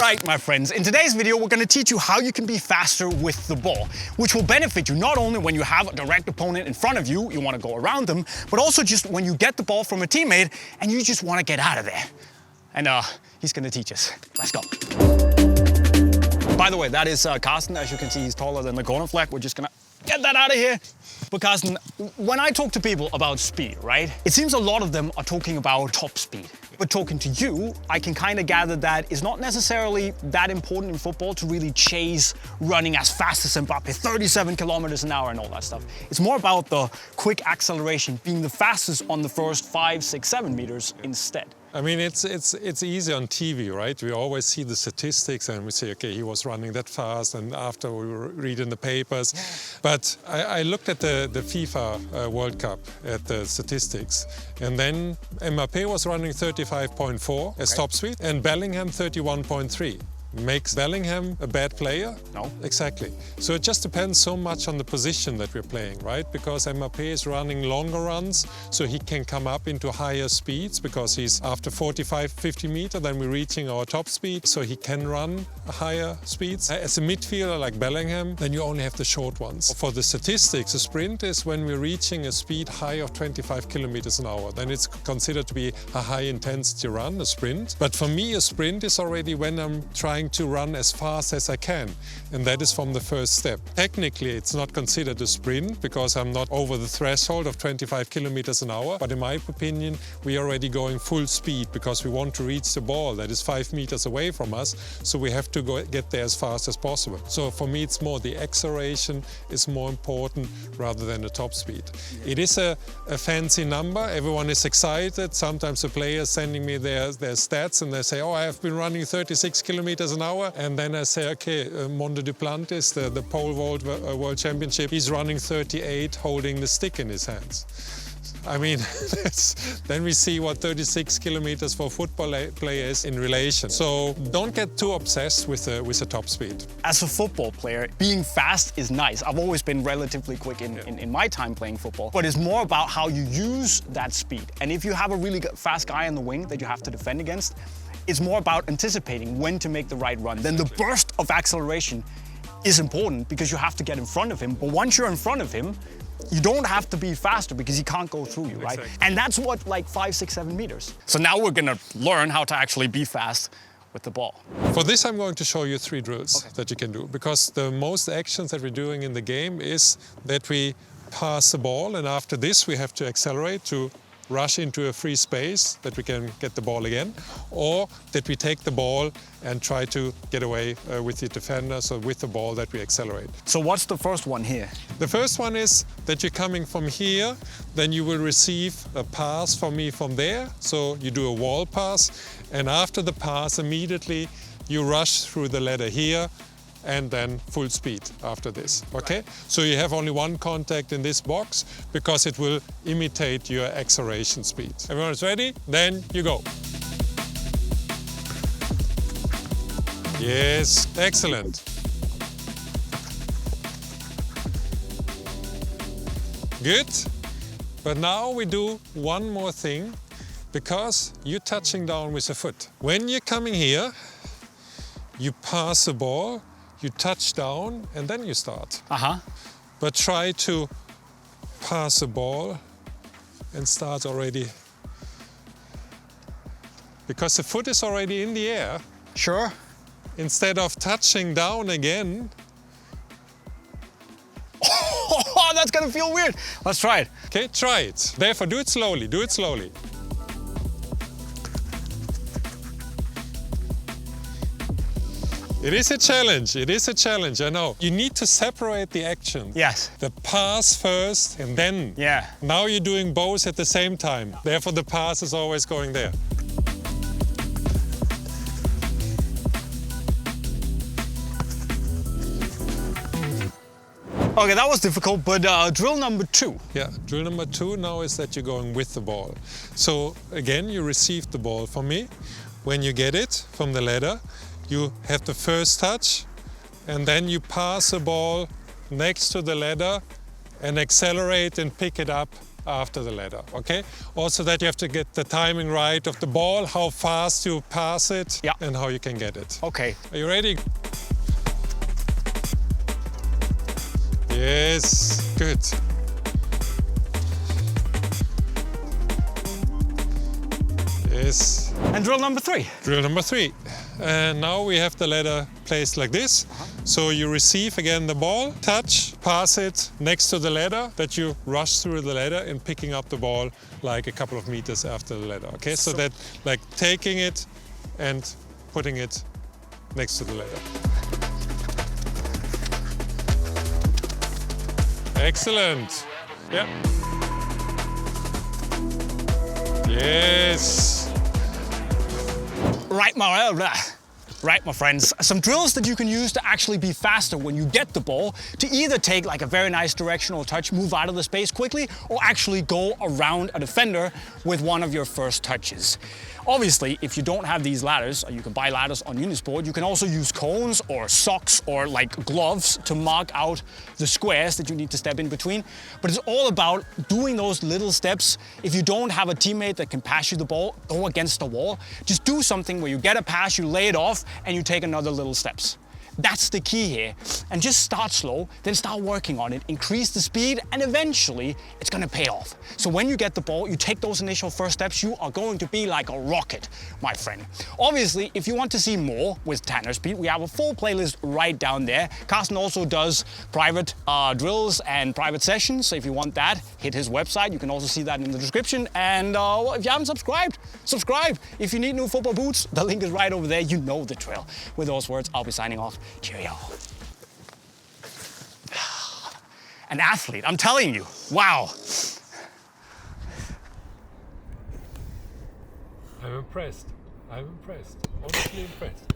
Alright, my friends, in today's video we're going to teach you how you can be faster with the ball, which will benefit you not only when you have a direct opponent in front of you, you want to go around them, but also just when you get the ball from a teammate and you just want to get out of there. And he's going to teach us. Let's go. By the way, that is Carsten. As you can see, he's taller than the corner flag. We're just going to get that out of here. But Carsten, when I talk to people about speed, right, it seems a lot of them are talking about top speed. But talking to you, I can kind of gather that it's not necessarily that important in football to really chase running as fast as Mbappe, 37 kilometers an hour and all that stuff. It's more about the quick acceleration, being the fastest on the first 5, 6, 7 meters instead. I mean, it's easy on TV, right? We always see the statistics and we say, okay, he was running that fast, and after we read in the papers. Yeah. But I looked at the FIFA World Cup at the statistics, and then Mbappe was running 35.4 as top speed and Bellingham 31.3. Makes Bellingham a bad player? No. Exactly. So it just depends so much on the position that we're playing, right? Because Mbappe is running longer runs, so he can come up into higher speeds because he's after 45, 50 meters, then we're reaching our top speed, so he can run higher speeds. As a midfielder like Bellingham, then you only have the short ones. For the statistics, a sprint is when we're reaching a speed high of 25 kilometers an hour. Then it's considered to be a high intensity run, a sprint. But for me, a sprint is already when I'm trying to run as fast as I can, and that is from the first step. Technically, it's not considered a sprint because I'm not over the threshold of 25 kilometers an hour, but in my opinion, we are already going full speed because we want to reach the ball that is 5 meters away from us, so we have to get there as fast as possible. So for me, it's more the acceleration is more important rather than the top speed. It is a fancy number. Everyone is excited. Sometimes the players sending me their stats and they say, oh, I have been running 36 kilometers an hour, and then I say, okay, Mondo Duplantis, the pole vault world championship, he's running 38 holding the stick in his hands. I mean, then we see what 36 kilometers for a football player is in relation. So don't get too obsessed with the top speed. As a football player, being fast is nice. I've always been relatively quick in my time playing football, but it's more about how you use that speed. And if you have a really fast guy on the wing that you have to defend against, it's more about anticipating when to make the right run. Then the burst of acceleration is important because you have to get in front of him. But once you're in front of him, you don't have to be faster because he can't go through you, right? Exactly. And that's what, like 5, 6, 7 meters. So now we're gonna learn how to actually be fast with the ball. For this, I'm going to show you 3 drills that you can do, because the most actions that we're doing in the game is that we pass the ball, and after this we have to accelerate to rush into a free space that we can get the ball again, or that we take the ball and try to get away with the defender, so with the ball that we accelerate. So what's the first one here? The first one is that you're coming from here, then you will receive a pass from me from there, so you do a wall pass, and after the pass immediately you rush through the ladder here, and then full speed after this, okay? Right. So you have only one contact in this box because it will imitate your acceleration speed. Everyone is ready? Then you go. Yes, excellent. Good. But now we do one more thing, because you're touching down with the foot. When you're coming here, you pass the ball, you touch down, and then you start. But try to pass the ball and start already. Because the foot is already in the air. Sure. Instead of touching down again. Oh, that's gonna feel weird. Let's try it. Okay, try it. Therefore, do it slowly, do it slowly. It is a challenge, I know. You need to separate the action. Yes. The pass first and then. Yeah. Now you're doing both at the same time. Therefore the pass is always going there. Okay, that was difficult, but drill number 2. Yeah, drill number 2 now is that you're going with the ball. So again, you receive the ball from me. When you get it from the ladder, you have the first touch, and then you pass the ball next to the ladder and accelerate and pick it up after the ladder, okay? Also that you have to get the timing right of the ball, how fast you pass it, Yeah. and how you can get it. Okay. Are you ready? Yes, good. Yes. And drill number 3. Drill number 3. And now we have the ladder placed like this. So you receive again the ball, touch, pass it next to the ladder, that you rush through the ladder and picking up the ball like a couple of meters after the ladder. Okay, so that like taking it and putting it next to the ladder. Excellent. Yeah. Yes. Right, my friends, some drills that you can use to actually be faster when you get the ball, to either take like a very nice directional touch, move out of the space quickly, or actually go around a defender with one of your first touches. Obviously, if you don't have these ladders, you can buy ladders on Unisport, you can also use cones or socks or like gloves to mark out the squares that you need to step in between. But it's all about doing those little steps. If you don't have a teammate that can pass you the ball, go against the wall, just do something where you get a pass, you lay it off, and you take another little steps. That's the key here. And just start slow, then start working on it, increase the speed, and eventually it's gonna pay off. So when you get the ball, you take those initial first steps, you are going to be like a rocket, my friend. Obviously, if you want to see more with Tanner Speed, we have a full playlist right down there. Carsten also does private drills and private sessions. So if you want that, hit his website. You can also see that in the description. And well, if you haven't subscribed, subscribe. If you need new football boots, the link is right over there. You know the drill. With those words, I'll be signing off. Cheerio. An athlete, I'm telling you. Wow. I'm impressed. I'm impressed. Honestly impressed.